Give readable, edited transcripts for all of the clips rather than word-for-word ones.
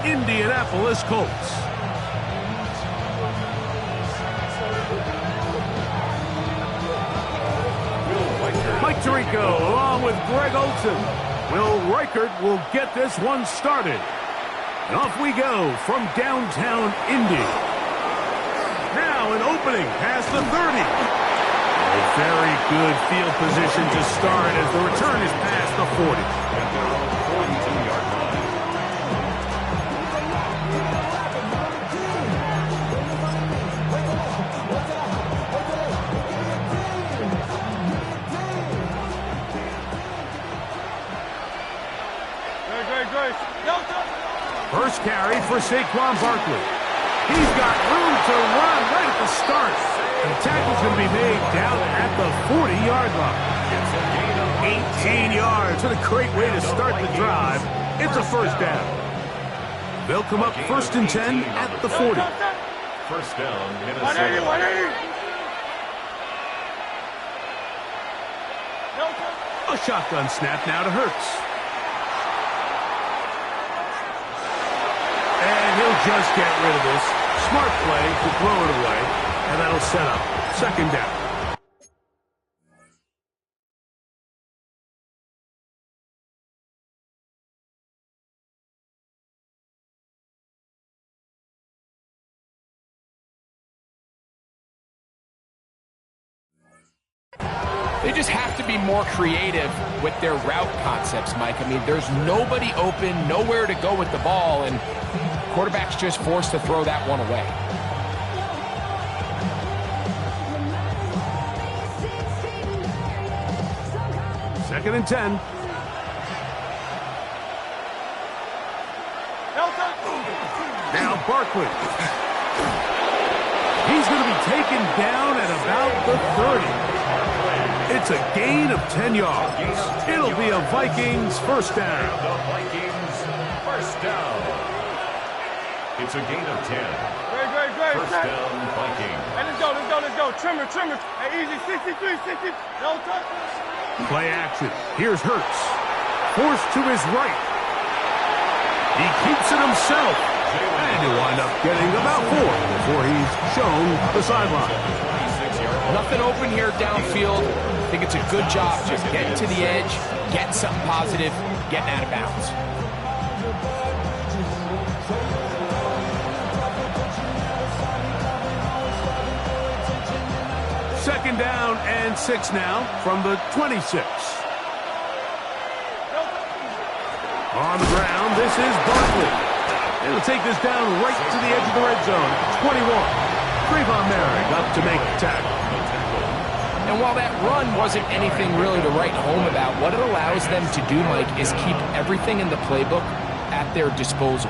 Indianapolis Colts. Mike Tirico along with Greg Olsen. Will Reichert will get this one started. And off we go from downtown Indy. Now an opening past the 30. A very good field position to start as the return is past the 40. First carry for Saquon Barkley. He's got room to run right at the start. And the tackle's going to be made down at the 40-yard line. 18 yards. What a great way to start the drive. It's a first down. They'll come up first and 10 at the 40. First down, Minnesota. 180. A shotgun snap now to Hurts. And he'll just get rid of this. Smart play to throw it away. And that'll set up second down. They just have to be more creative with their route concepts, Mike. I mean, there's nobody open, nowhere to go with the ball, and quarterback's just forced to throw that one away. Second and 10. Now Barkley. He's going to be taken down at about the 30. It's a gain of 10 yards. It'll be a Vikings first down. The Vikings first down. It's a gain of 10. Great. First down, Vikings. Hey, let's go. Trimmer. Hey, easy, 63. No touch. Play action. Here's Hurts. Forced to his right. He keeps it himself. And he'll wind up getting about 4 before he's shown the sideline. Nothing open here downfield. I think it's a good job just getting to the edge, getting something positive, getting out of bounds. Second down and 6 now from the 26. On the ground, this is Barkley. It'll take this down right to the edge of the red zone. 21. Trayvon Merrick up to make the tackle. And while that run wasn't anything really to write home about, what it allows them to do, Mike, is keep everything in the playbook at their disposal.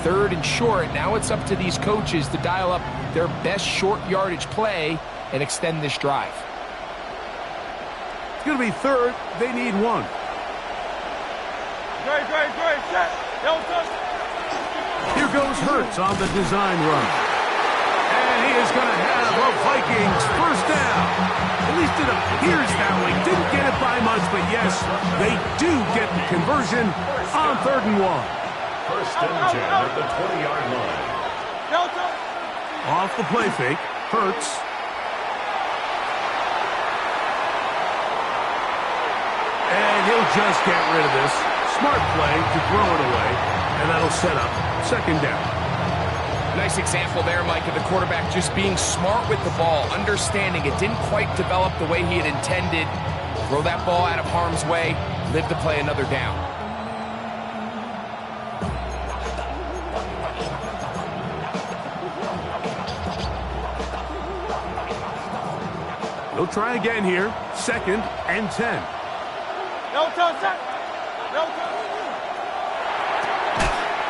Third and short, now it's up to these coaches to dial up their best short yardage play and extend this drive. It's going to be third. They need 1. Great. Set. No touch. Here goes Hurts on the design run. And he is going to have a Vikings first down. At least it appears that way. Didn't get it by much, but yes, they do get the conversion on 3rd and 1. First and 10 at the 20-yard line. No touch. Off the play fake, Hurts. And he'll just get rid of this. Smart play to throw it away, and that'll set up second down. Nice example there, Mike, of the quarterback just being smart with the ball, understanding it didn't quite develop the way he had intended. Throw that ball out of harm's way, live to play another down. They'll try again here. Second and 10. No touch. No touch.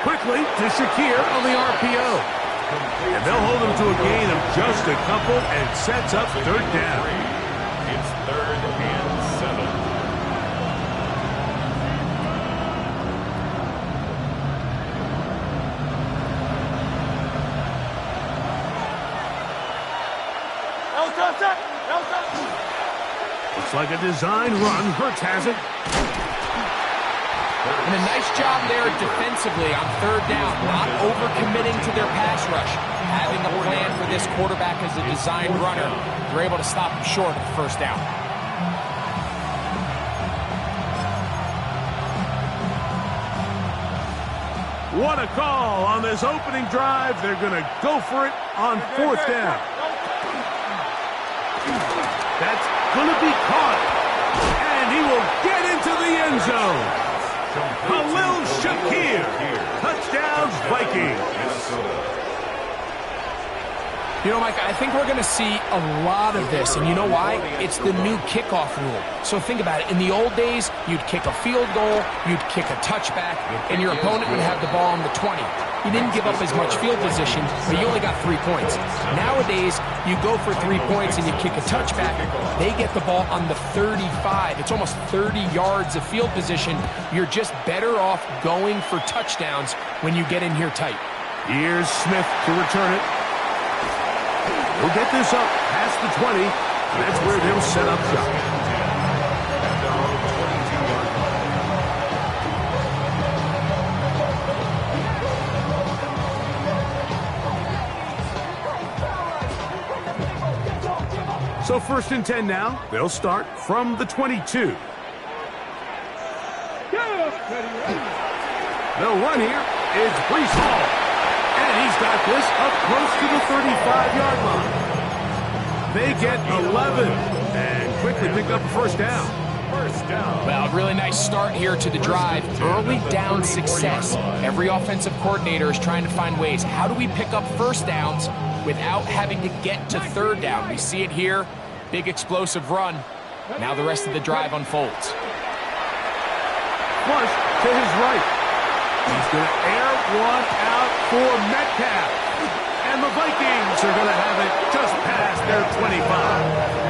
Quickly to Shakir on the RPO. And they'll hold him to a gain of just a couple and sets up third down. It's 3rd and 7. No touch. No touch. Looks like a design run. Hurts has it. 3rd And a nice job there defensively on third down, not overcommitting to their pass rush. Having a plan for this quarterback as a designed runner, they're able to stop him short of the first down. What a call on this opening drive. They're going to go for it on fourth down. That's going to be caught. And he will get into the end zone. Khalil Shakir. Touchdown, Vikings. You know, Mike, I think we're going to see a lot of this, and you know why? It's the new kickoff rule. So think about it. In the old days, you'd kick a field goal, you'd kick a touchback, and your opponent would have the ball on the 20. You didn't give up as much field position, but you only got 3 points. Nowadays, you go for 3 points and you kick a touchback. They get the ball on the 35. It's almost 30 yards of field position. You're just better off going for touchdowns when you get in here tight. Here's Smith to return it. He'll get this up past the 20. That's where they'll set up shop. So 1st and 10 now. They'll start from the 22. They'll run here. It's Breece Hall. And he's got this up close to the 35-yard line. They get 11 and quickly pick up a first down. Well, really nice start here to the drive. Early down success. Every offensive coordinator is trying to find ways. How do we pick up first downs without having to get to third down? We see it here. Big explosive run. Now the rest of the drive unfolds. Flush to his right. He's going to air one out for Metcalf. And the Vikings are going to have it just past their 25.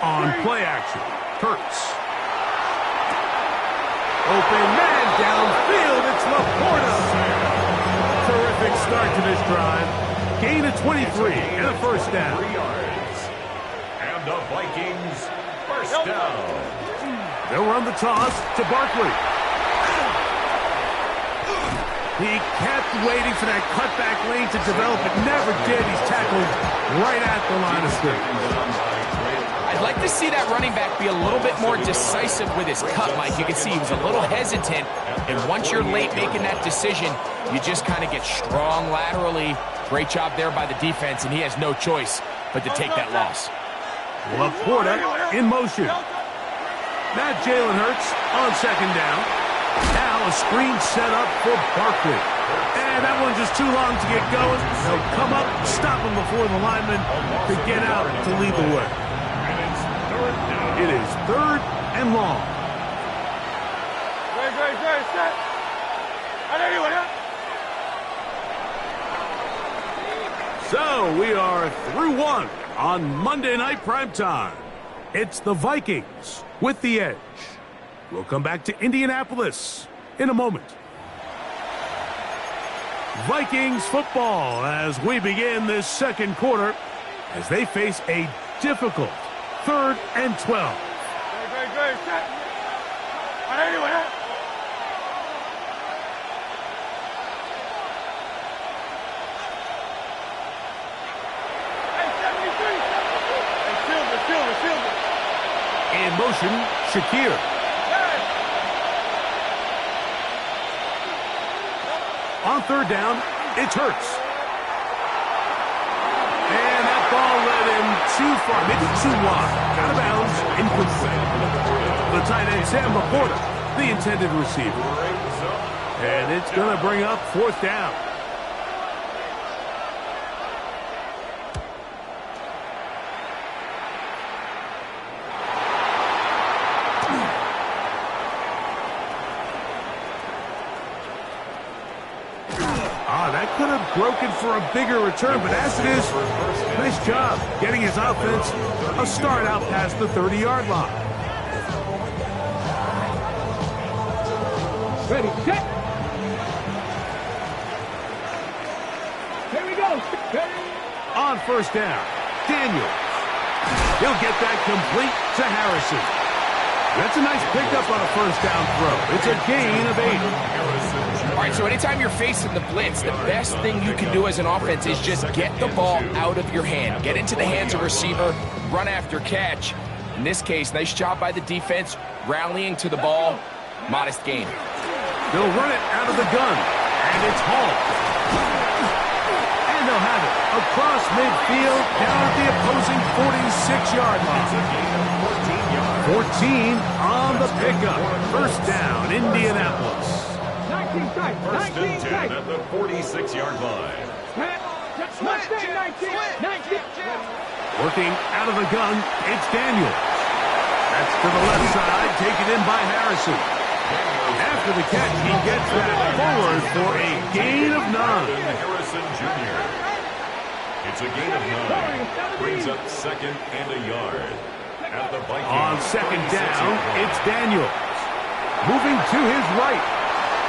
On play action, Hurts. Open man downfield, it's Laporta. Terrific start to this drive. Gain of 23 and a first down. 3 yards. And the Vikings first down. They'll run the toss to Barkley. He kept waiting for that cutback lane to develop. It never did. He's tackled right at the line of scrimmage. I'd like to see that running back be a little bit more decisive with his cut, Mike. You can see he was a little hesitant, and once you're late making that decision, you just kind of get strong laterally. Great job there by the defense, and he has no choice but to take that loss. Laporta in motion. Now Jalen Hurts on second down. Now a screen set up for Barkley. And that one's just too long to get going. They'll come up, stop him before the lineman to get out to lead the way. It is 3rd and long. Set. So we are through one on Monday Night Primetime. It's the Vikings with the edge. We'll come back to Indianapolis in a moment. Vikings football as we begin this second quarter as they face a difficult 3rd and 12. Set. In motion, Shakir. On 3rd down, it's Hurts. And that ball led him too far, maybe too wide. Out of bounds, incomplete. The tight end, Sam Laporta, the intended receiver. And it's going to bring up 4th down. That could have broken for a bigger return, but as it is, nice job getting his offense a start out past the 30-yard line. Ready, set. Here we go. Ready. On first down, Daniels. He'll get that complete to Harrison. That's a nice pickup on a first down throw. It's a gain of 8. All right, so anytime you're facing the blitz, the best thing you can do as an offense is just get the ball out of your hand. Get into the hands of receiver, run after catch. In this case, nice job by the defense, rallying to the ball. Modest gain. They'll run it out of the gun, and it's Hall. And they'll have it across midfield, down at the opposing 46-yard line. 14 on the pickup. First down, Indianapolis. 19 tight. First 19 and 10 tight. at the 46-yard line. 19. Working out of the gun, it's Daniels. That's to the left side, taken in by Harrison. After the catch, he gets that forward for a gain of 9. Harrison Jr. It's a gain of 9. Brings up second and a yard. At the Vikings. On second down, it's Daniels. Moving to his right.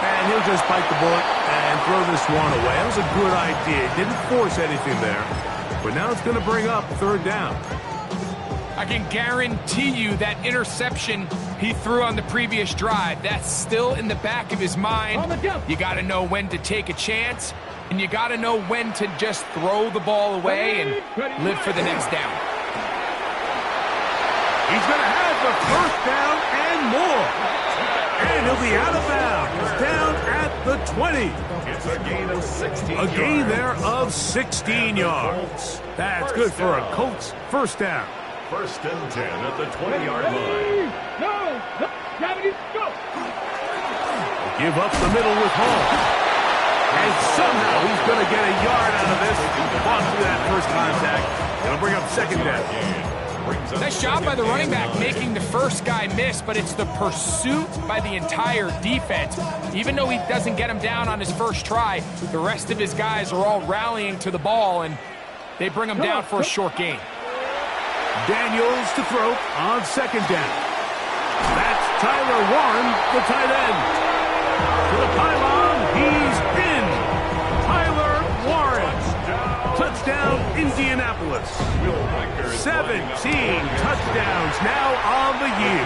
And he'll just bite the bullet and throw this one away. That was a good idea. Didn't force anything there. But now it's going to bring up third down. I can guarantee you that interception he threw on the previous drive, that's still in the back of his mind. You got to know when to take a chance, and you got to know when to just throw the ball away and live for the next down. He's going to have the first down and more. And he'll be out of bounds, down at the 20. It's a gain of 16 A gain there of 16 yards. That's good for a Colts first down. First and 10 at the 20-yard line. No. Gravity, go. Give up the middle with Hall. And somehow he's going to get a yard out of this. Fought through that first contact. It'll bring up second down. Nice job by the running back making the first guy miss, but it's the pursuit by the entire defense. Even though he doesn't get him down on his first try, the rest of his guys are all rallying to the ball, and they bring him down for a short gain. Daniels to throw on second down. That's Tyler Warren, the tight end. To the pylon, he's in. Tyler Warren. Touchdown, Indianapolis. 17 touchdowns now on the year.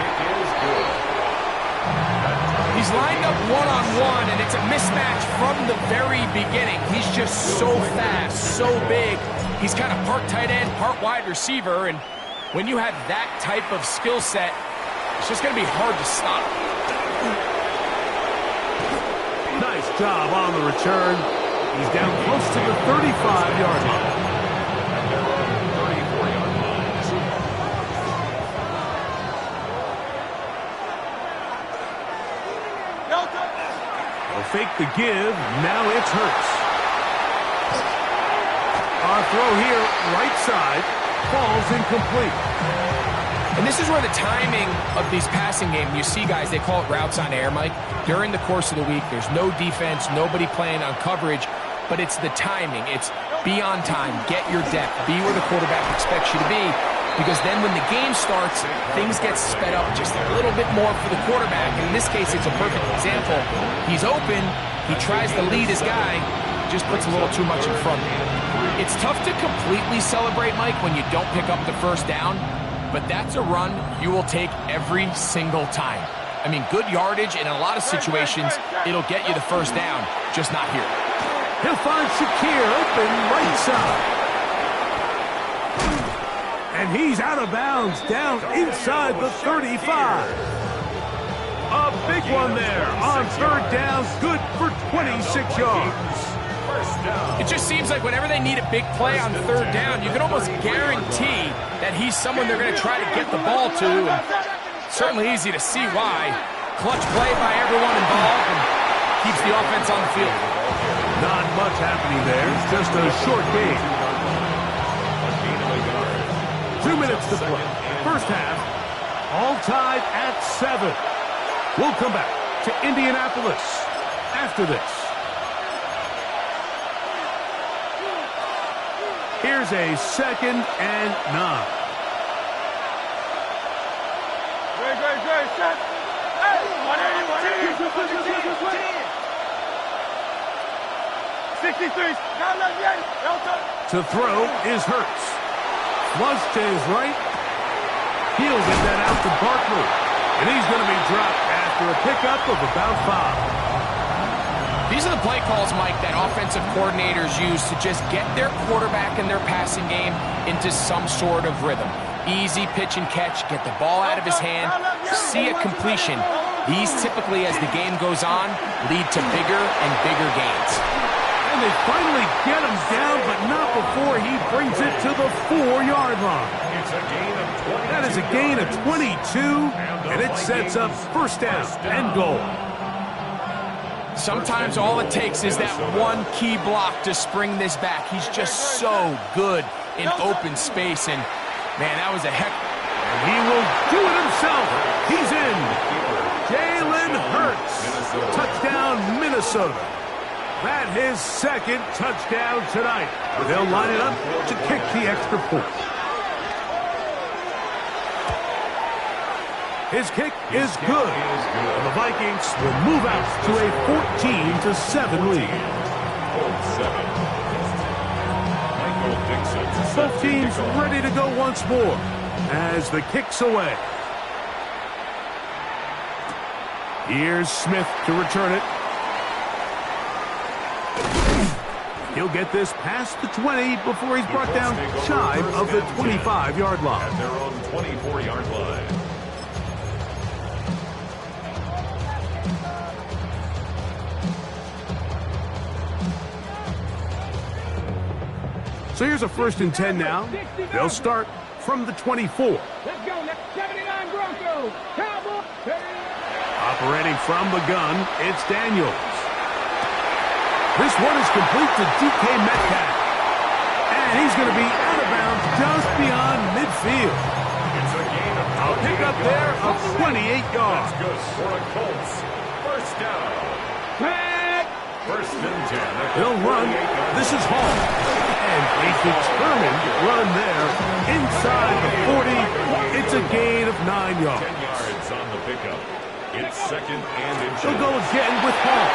He's lined up one-on-one, and it's a mismatch from the very beginning. He's just so fast, so big. He's kind of part tight end, part wide receiver, and when you have that type of skill set, it's just going to be hard to stop. Nice job on the return. He's down close to the 35-yard line. 34-yard line. They'll fake the give. Now it's Hurts. Our throw here, right side, falls incomplete. And this is where the timing of these passing games, you see guys, they call it routes on air, Mike. During the course of the week, there's no defense, nobody playing on coverage, but it's the timing. It's be on time, get your depth, be where the quarterback expects you to be, because then when the game starts, things get sped up just a little bit more for the quarterback. And in this case, it's a perfect example. He's open, he tries to lead his guy, just puts a little too much in front of him. It's tough to completely celebrate, Mike, when you don't pick up the first down, but that's a run you will take every single time. I mean, good yardage, and in a lot of situations, it'll get you the first down, just not here. He'll find Shakir open right side. And he's out of bounds, down inside the 35. A big one there on third down, good for 26 yards. It just seems like whenever they need a big play on third down, you can almost guarantee that he's someone they're going to try to get the ball to. And certainly easy to see why. Clutch play by everyone involved and keeps the offense on the field. Not much happening there. It's just a short game. 2 minutes to play. First half, all tied at 7. We'll come back to Indianapolis after this. Here's a 2nd and 9. Great, set. To throw is Hurts. Flush to his right. He'll get that out to Barkley. And he's going to be dropped after a pickup of about 5. These are the play calls, Mike, that offensive coordinators use to just get their quarterback and their passing game into some sort of rhythm. Easy pitch and catch, get the ball out of his hand, see a completion. These typically, as the game goes on, lead to bigger and bigger gains. And they finally get him down, but not before he brings it to the 4-yard line. It's a gain of 22. That is a gain of 22, and it sets up first down and goal. Sometimes all it takes is that one key block to spring this back. He's just so good in open space, and man, that was a heck. And he will do it himself. He's in. Jalen Hurts. Touchdown, Minnesota. That his second touchdown tonight. They'll line it up to kick the extra point. His kick is good. And the Vikings will move out to a 14-7 lead. Both teams ready to go once more as the kick's away. Here's Smith to return it. He'll get this past the 20 before he's brought down shy of the 25-yard line. At their own 24-yard line. So here's a 1st and 10 now. They'll start from the 24. Let's go. 79 Broncos. Cowboys. Operating from the gun, it's Daniels. This one is complete to DK Metcalf. And he's going to be out of bounds just beyond midfield. It's a gain of A pickup there of 28 yards. That's good for a Colts. First down. First and 10. He'll run. This is Hall. And a determined run there inside the 40. It's a gain of 9 yards. 10 yards on the pickup. It's second and inches. They'll go again with Hall.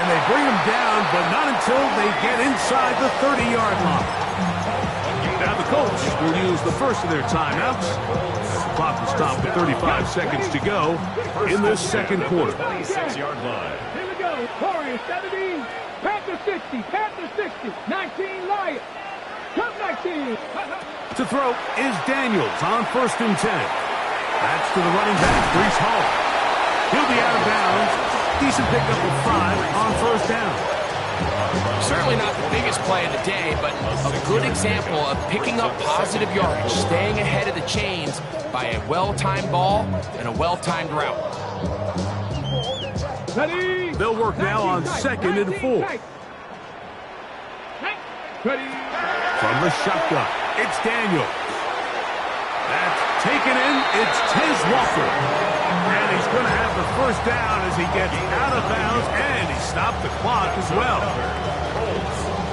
And they bring him down, but not until they get inside the 30-yard line. Now the Colts will use the first of their timeouts. The clock will stop with 35 seconds to go in this second quarter. 26-yard line. Here we go. Warriors 17. Panthers 60. Panthers 60. 19 Lions. Cup 19. To throw is Daniels on 1st and 10. That's to the running back, Breece Hall. He'll be out of bounds. Decent pickup of 5 on 1st down. Certainly not the biggest play of the day, but a good example of picking up positive yardage, staying ahead of the chains by a well-timed ball and a well-timed route. They'll work now on 2nd and 4. From the shotgun, it's Daniels. That's taken in. It's Tez Walker. And he's going to have the first down as he gets out of bounds, and he stopped the clock as well.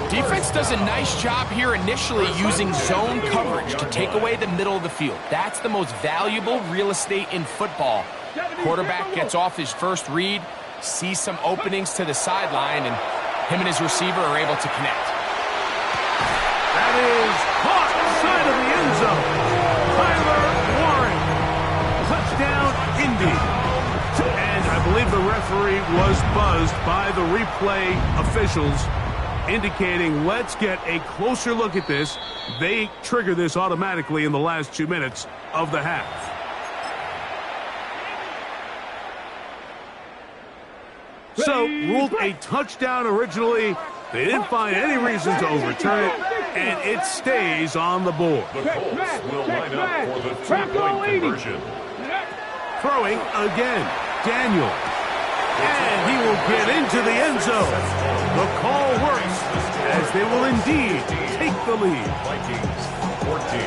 Defense does a nice job here initially using zone coverage to take away the middle of the field. That's the most valuable real estate in football. Quarterback gets off his first read, sees some openings to the sideline, and him and his receiver are able to connect. That is caught inside of the end zone. Tyler Warren. Touchdown, Indy. And I believe the referee was buzzed by the replay officials, indicating let's get a closer look at this. They trigger this automatically in the last 2 minutes of the half. So, ruled a touchdown originally. They didn't find any reason to overturn it, and it stays on the board. The Colts will line up for the 2-point conversion. Throwing again, Daniel. And he will get into the end zone. The call works, as they will indeed take the lead. Vikings 14.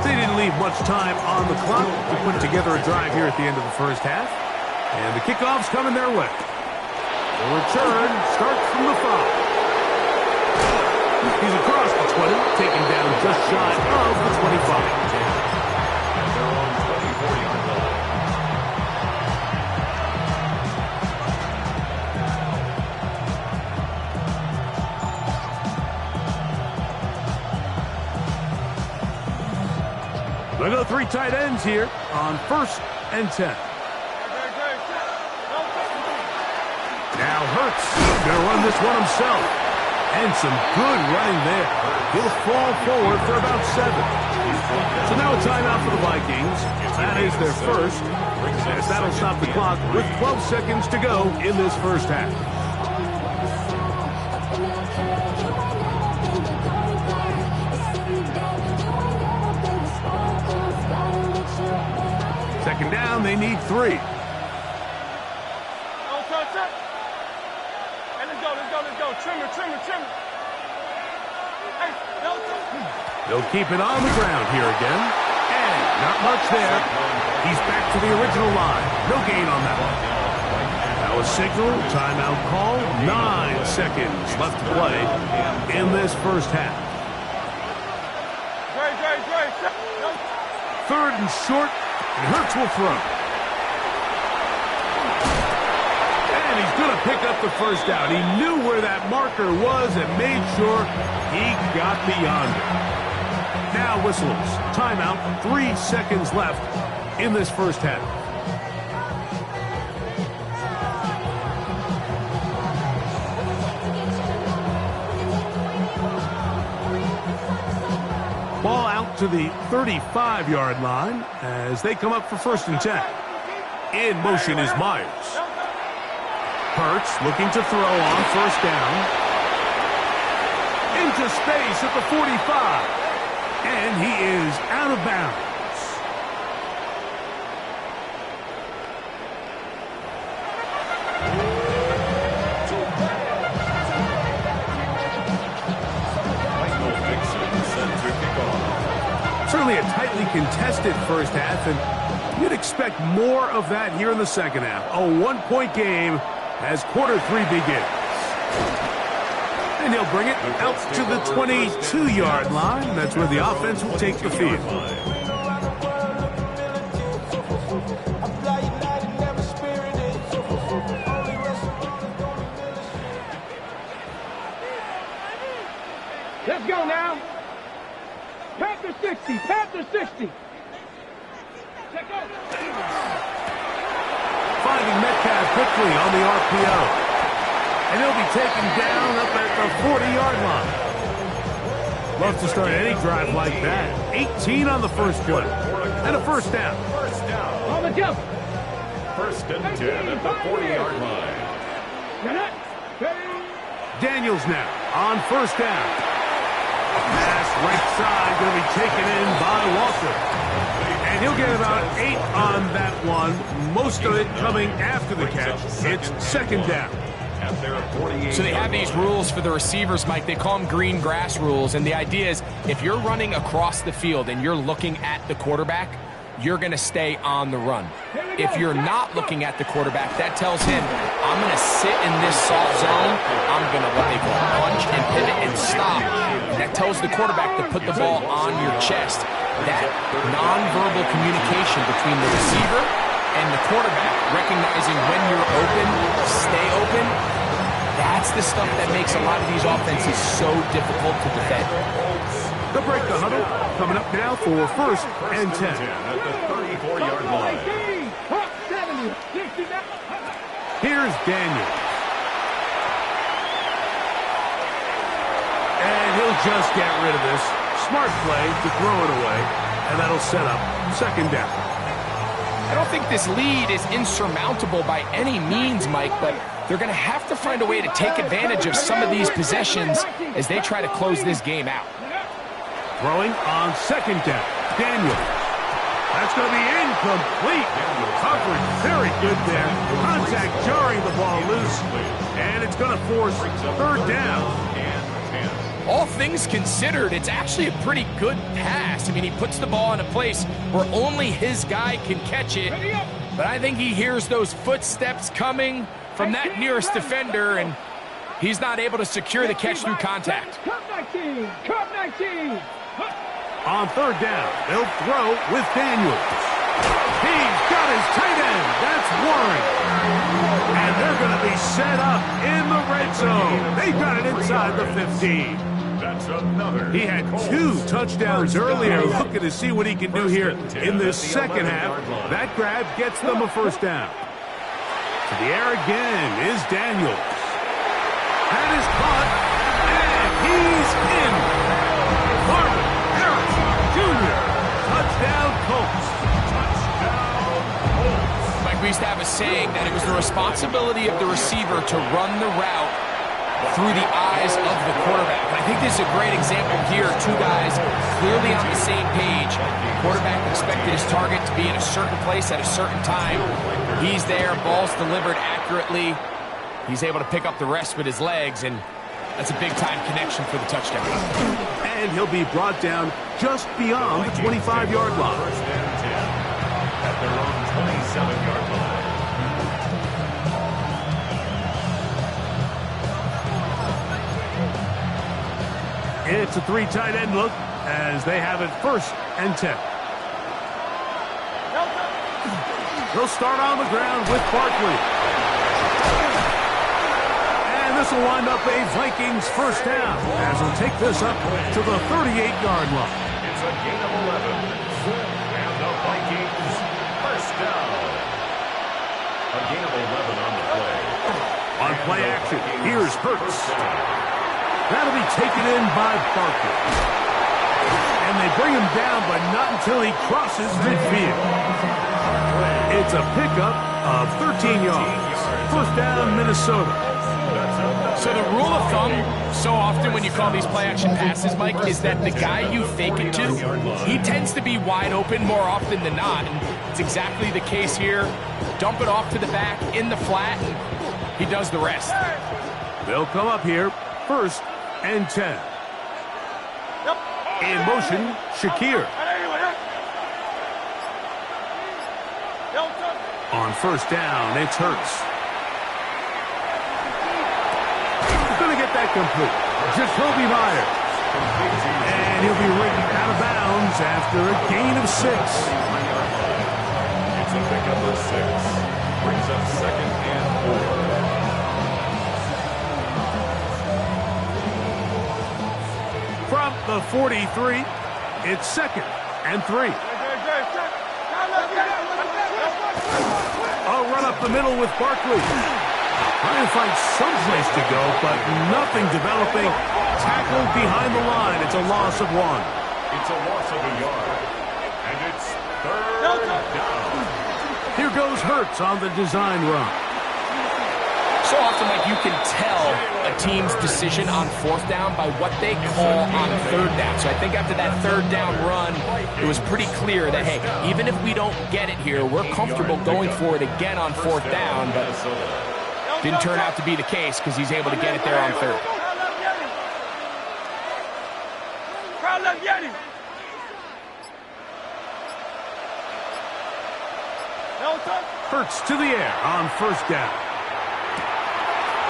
They didn't leave much time on the clock to put together a drive here at the end of the first half. And the kickoff's coming their way. The return starts from the 5. He's across the 20, taken down just shy of the 25. They'll go 3 tight ends here on 1st and 10. Now Hurts going to run this one himself. And some good running there. He'll fall forward for about 7. So now a timeout for the Vikings. That is their first. As that'll stop the clock with 12 seconds to go in this first half. Second down, they need 3. They'll keep it on the ground here again. And not much there. He's back to the original line. No gain on that one. That was signal. Timeout call. 9 seconds left to play in this first half. 3rd and short. And Hurts will throw. And he's going to pick up the first down. He knew where that marker was and made sure he got beyond it. Now whistles. Timeout. 3 seconds left in this first half. Ball out to the 35-yard line as they come up for 1st and 10. In motion is Myers. Hurts looking to throw on 1st down. Into space at the 45. And he is out of bounds. Certainly a tightly contested first half, and you'd expect more of that here in the second half. A 1-point game as quarter 3 begins. And he'll bring it out to the 22-yard line. That's where the offense will take the field. Let's go now. Panther 60. Panther 60. Check out. Finding Metcalf quickly on the RPO. And he'll be taken down up at the 40-yard line. Love to start any drive like that. 18 on the first play. And a 1st down. On the jump. 1st and 10 at the 40-yard line. Daniels now on 1st down. Pass right side going to be taken in by Walker. And he'll get about 8 on that one. Most of it coming after the catch. It's 2nd down. So they have these rules for the receivers, Mike. They call them green grass rules. And the idea is if you're running across the field and you're looking at the quarterback, you're going to stay on the run. If you're not looking at the quarterback, that tells him, I'm going to sit in this soft zone. I'm going to what they call punch and pivot and stop. That tells the quarterback to put the ball on your chest. That nonverbal communication between the receiver and the quarterback, recognizing when you're open, stay open, that's the stuff that makes a lot of these offenses so difficult to defend. The break the huddle coming up now for 1st and 10. At the 34-yard line. Here's Daniels. And he'll just get rid of this. Smart play to throw it away. And that'll set up 2nd down. I don't think this lead is insurmountable by any means, Mike, but they're going to have to find a way to take advantage of some of these possessions as they try to close this game out. Throwing on 2nd down. Daniels. That's going to be incomplete. Coverage very good there. Contact jarring the ball loose. And it's going to force 3rd down. All things considered, it's actually a pretty good pass. I mean, he puts the ball in a place where only his guy can catch it. But I think he hears those footsteps coming from that nearest defender, and he's not able to secure the catch through contact. Cup 19. Cup 19. On 3rd down, they'll throw with Daniels. He's got his tight end. That's Warren. And they're going to be set up in the red zone. They got it inside the 15. It's another. He had 2 touchdowns earlier. Looking to see what he can do here in the second half. That grab gets them a first down. To the air again is Daniels. That is caught, and he's in. Marvin Harrison Jr. Touchdown Colts. Mike, we used to have a saying that it was the responsibility of the receiver to run the route through the eyes of the quarterback. And I think this is a great example here. 2 guys clearly on the same page. The quarterback expected his target to be in a certain place at a certain time. He's there, ball's delivered accurately. He's able to pick up the rest with his legs, and that's a big-time connection for the touchdown. And he'll be brought down just beyond the 25-yard line. First and 10 at their own 27-yard line. It's a 3 tight end look as they have it first and 10. They'll start on the ground with Barkley. And this will wind up a Vikings first down as he'll take this up to the 38-yard line. It's a gain of 11. And the Vikings first down. A gain of 11 on the play. On play action, here's Hurts. That'll be taken in by Barkley. And they bring him down, but not until he crosses midfield. It's a pickup of 13 yards. First down, Minnesota. So the rule of thumb, so often when you call these play-action passes, Mike, is that the guy you fake it to, he tends to be wide open more often than not. And it's exactly the case here. Dump it off to the back in the flat, and he does the rest. They'll come up here, first and 10. In motion, Shakir. On first down, it's Hurts. Going to get that complete. Jacoby Myers. And he'll be rigged out of bounds after a gain of 6. It's a pickup of 6. Brings up second and 4. From the 43, it's second and 3. A run up the middle with Barkley. Trying to find some place to go, but nothing developing. Tackled behind the line. It's a loss of 1. It's a loss of a yard. And it's third down. Here goes Hurts on the design run. So often, like, you can tell a team's decision on 4th down by what they call on 3rd down. So I think after that 3rd down run, it was pretty clear that, hey, even if we don't get it here, we're comfortable going for it again on 4th down. But didn't turn out to be the case because he's able to get it there on 3rd. Hurts to the air on first down.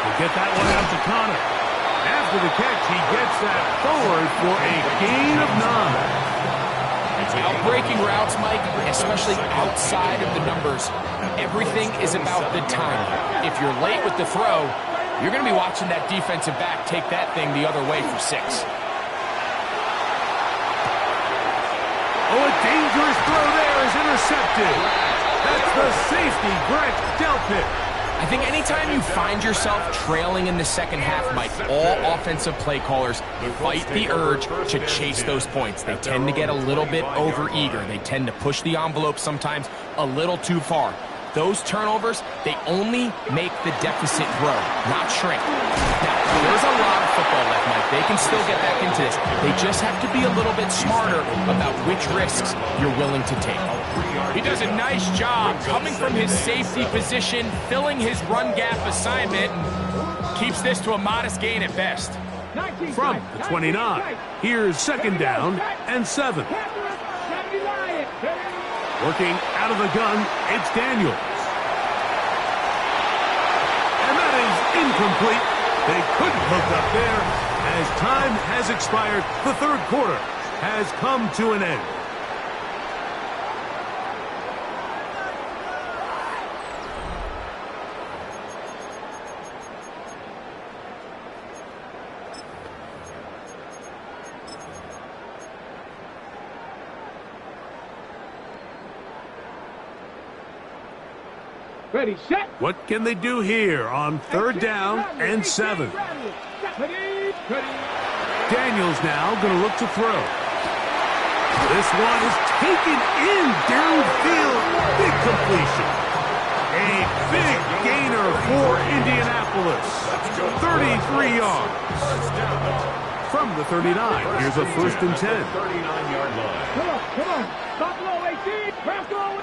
He'll get that one out to Connor. After the catch, he gets that forward for a gain of 9. Out-breaking routes, Mike, especially outside of the numbers, everything is about the timing. If you're late with the throw, you're going to be watching that defensive back take that thing the other way for 6. Oh, a dangerous throw there is intercepted. That's the safety, Greg Delpit. I think anytime you find yourself trailing in the second half, Mike, all offensive play callers fight the urge to chase those points. They tend to get a little bit overeager. They tend to push the envelope sometimes a little too far. Those turnovers, they only make the deficit grow, not shrink. Now, there's a lot of football left, Mike. They can still get back into this. They just have to be a little bit smarter about which risks you're willing to take. He does a nice job coming from his safety position, filling his run gap assignment, and keeps this to a modest gain at best. From the 29, here's second down and 7. Working out of the gun, it's Daniels. And that is incomplete. They couldn't hook up there. As time has expired, the 3rd quarter has come to an end. Ready, set. What can they do here on 3rd down and 7? Ready, ready. Daniels now going to look to throw. This one is taken in downfield. Big completion. A big gainer for Indianapolis. 33 yards. From the 39, here's a 1st and 10. 39-yard line. Come on. Stop low, 18. Craft low.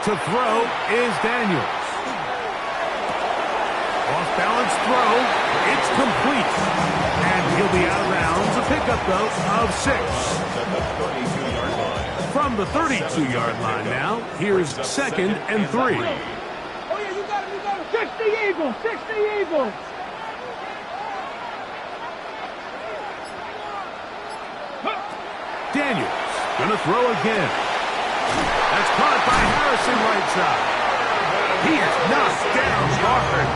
To throw is Daniels. Off-balance throw. It's complete. And he'll be out of bounds. A pickup, though, of 6. From the 32-yard line now, here's 2nd and 3. Oh, yeah, you got it. 60 Eagles. 60 Eagles. Daniels gonna throw again. That's caught by Harrison right side. He is knocked down hard.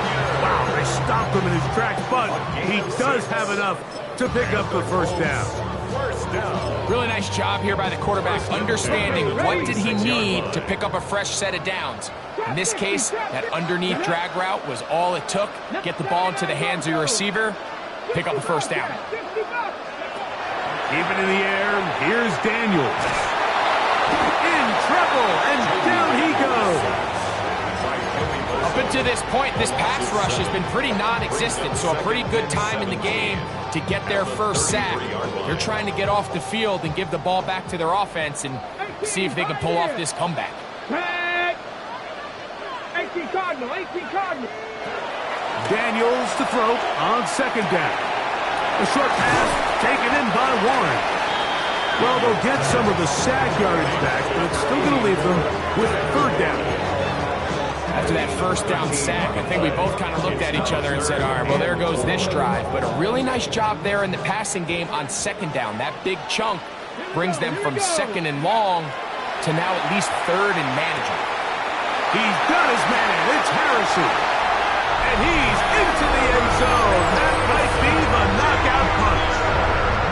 Wow, they stopped him in his tracks, but he does have enough to pick up the 1st down. Really nice job here by the quarterback, understanding what did he need to pick up a fresh set of downs. In this case, that underneath drag route was all it took. Get the ball into the hands of your receiver, pick up a 1st down. Keep it in the air. Here's Daniels. In trouble, and down he goes. Up until this point, this pass rush has been pretty non-existent, so a pretty good time in the game to get their 1st sack. They're trying to get off the field and give the ball back to their offense and see if they can pull off this comeback. 18 Cardinal. Daniels to throw on 2nd down. A short pass taken in by Warren. Well, they'll get some of the sack yardage back, but it's still going to leave them with 3rd down. After that 1st down sack, I think we both kind of looked at each other and said, all right, well, there goes this drive. But a really nice job there in the passing game on 2nd down. That big chunk brings them from 2nd and long to now at least 3rd and manageable. He's got his man. It's Harrison. And he's into the end zone. That might be the knockout punch.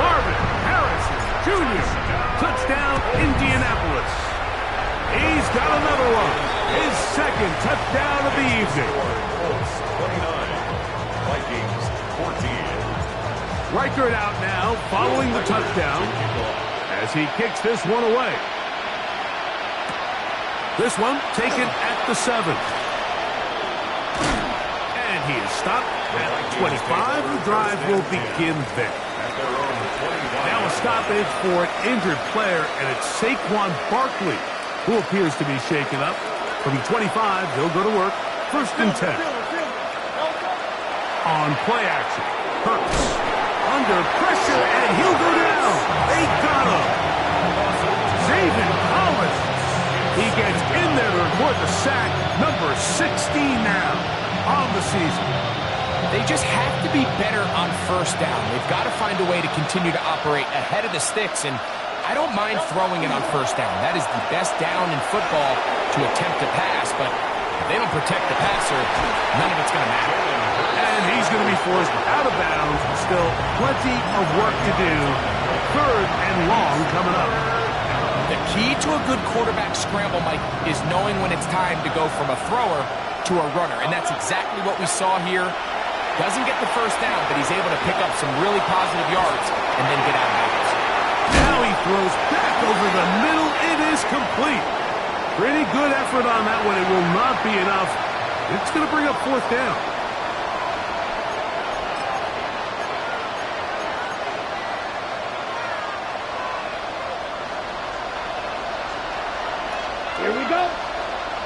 Marvin Harrison Jr. Touchdown, Indianapolis. He's got another one. His 2nd touchdown of the evening. 29. Vikings 14. Reichert out now following the touchdown as he kicks this one away. This one taken at the 7. He is stopped at 25. The drive will begin there. Now a stoppage for an injured player, and it's Saquon Barkley who appears to be shaken up. From 25, he'll go to work. 1st and 10. On play action, Hurts under pressure, and he'll go down. They got him. Zaven Collins. He gets in there to record the sack. Number 16 now on the season. They just have to be better on 1st down. They've got to find a way to continue to operate ahead of the sticks, and I don't mind throwing it on 1st down. That is the best down in football to attempt to pass, but if they don't protect the passer, none of it's going to matter. And he's going to be forced out of bounds. Still plenty of work to do. 3rd and long coming up. The key to a good quarterback scramble, Mike, is knowing when it's time to go from a thrower to a runner, and that's exactly what we saw here. Doesn't get the 1st down, but he's able to pick up some really positive yards and then get out of bounds. Now he throws back over the middle. It is complete. Pretty good effort on that one. It will not be enough. It's going to bring up 4th down. Here we go.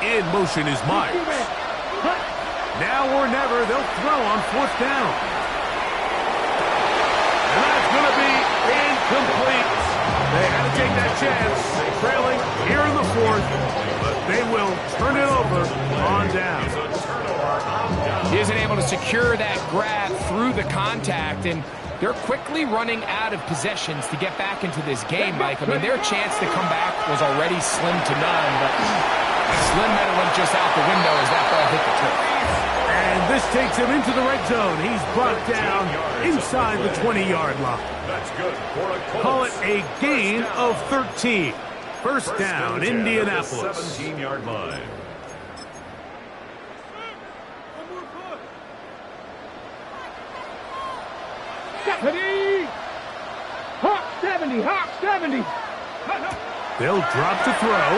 In motion is Myers. Now or never, they'll throw on 4th down. And that's going to be incomplete. They had to take that chance, trailing here in the 4th, but they will turn it over on down. He isn't able to secure that grab through the contact, and they're quickly running out of possessions to get back into this game, Mike. I mean, their chance to come back was already slim to none, but Slim Meadow went just out the window as that ball hit the turf. And this takes him into the red zone. He's brought down inside the 20-yard line. That's good for a Colts. Call it a gain of 13. First down, Indianapolis. 17-yard line. Ready? Hawk 70, Hawk 70. They'll drop to throw.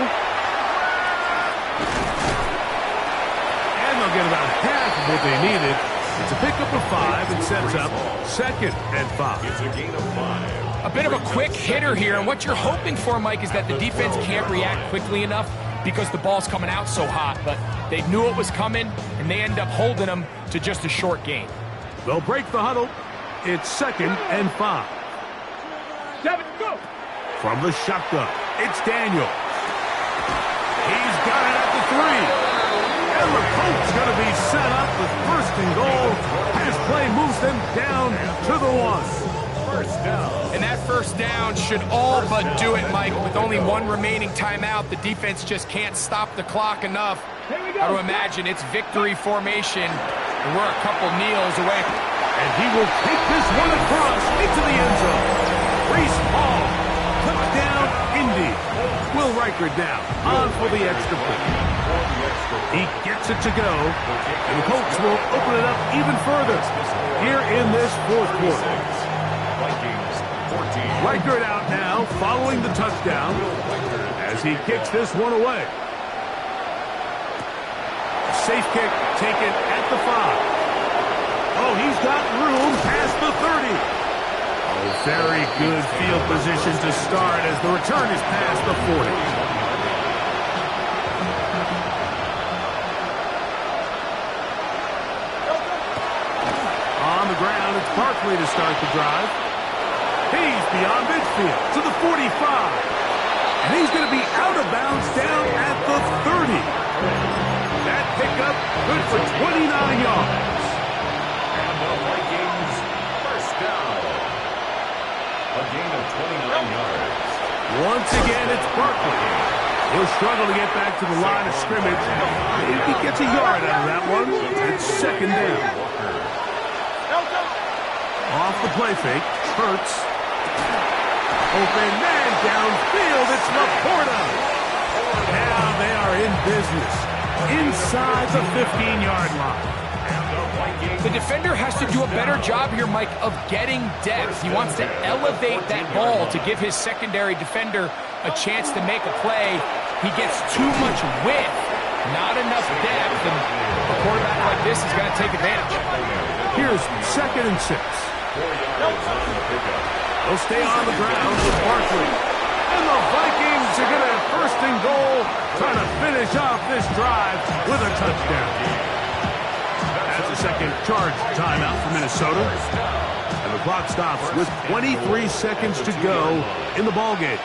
And they'll get about half of what they needed. It's a pickup of 5 and sets up 2nd and 5. It's a gain of 5. A bit of a quick hitter here, and what you're hoping for, Mike, is that the defense can't react quickly enough because the ball's coming out so hot, but they knew it was coming, and they end up holding them to just a short gain. They'll break the huddle. It's 2nd and 5. 7, go. From the shotgun, it's Daniels. He's got it at the 3. And the Colts going to be set up with 1st and goal. His play moves them down to the 1. First down. And that first down should all but do it, Mike. With only one remaining timeout, the defense just can't stop the clock enough. Here we go. Got to imagine it's victory formation, and we're a couple kneels away. And he will take this one across into the end zone. Breece Hall, touchdown, Indy. Will Reichard now on for the extra point. He gets it to go, and the Colts will open it up even further here in this 4th quarter. Vikings 14. Reichard out now, following the touchdown, as he kicks this one away. Safe kick taken at the 5. Oh, he's got room past the 30. Oh, very good field position to start as the return is past the 40. On the ground, it's Barkley to start the drive. He's beyond midfield to the 45. And he's going to be out of bounds down at the 30. That pickup good for 29 yards. And the Vikings first down. A gain of 29 yards. Once again, it's Barkley. He'll struggle to get back to the line of scrimmage. If he gets a yard out of that one, it's 2nd down. Off the play fake, Hurts. Open man downfield, it's Laporta. Now they are in business inside the 15-yard line. The defender has to do a better job here, Mike, of getting depth. He wants to elevate that ball to give his secondary defender a chance to make a play. He gets too much width, not enough depth, and a quarterback like this is going to take advantage. Here's 2nd and 6. They'll stay on the ground with Barkley. And the Vikings are going to have 1st and goal, trying to finish off this drive with a touchdown. That's a second charge timeout for Minnesota. And the clock stops with 23 seconds to go in the ballgame.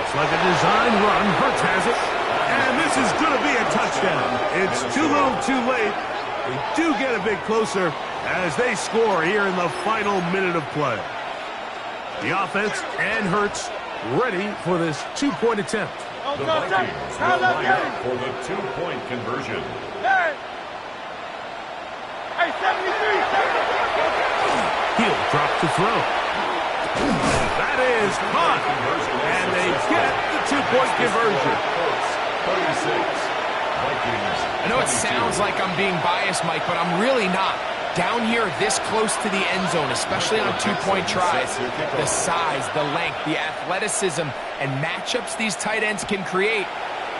It's like a design run. Hurts has it. And this is going to be a touchdown. It's too little too late. They do get a bit closer as they score here in the final minute of play. The offense and Hurts ready for this 2-point attempt. The Vikings will line up for the 2-point conversion. He'll drop to throw. That is caught. And they get the 2-point conversion. 36. Vikings. I know it sounds like I'm being biased, Mike, but I'm really not. Down here this close to the end zone, especially on 2-point tries, the size, the length, the athleticism, and matchups these tight ends can create,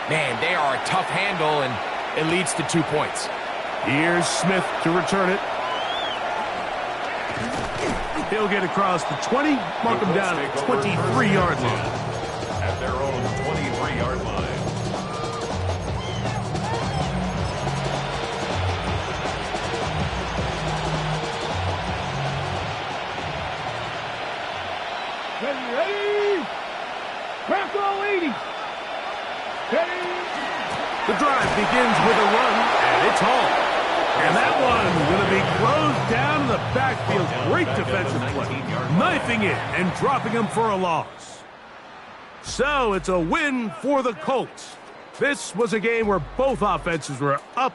man, they are a tough handle, and it leads to 2 points. Here's Smith to return it. He'll get across the 20, mark him down at the 23-yard line. At their own 23-yard line. Ready? Crack all 80. Ready? The drive begins with a run, and it's Hall. And that one going to be closed down in the backfield. Great defensive play. Knifing it and dropping him for a loss. So it's a win for the Colts. This was a game where both offenses were up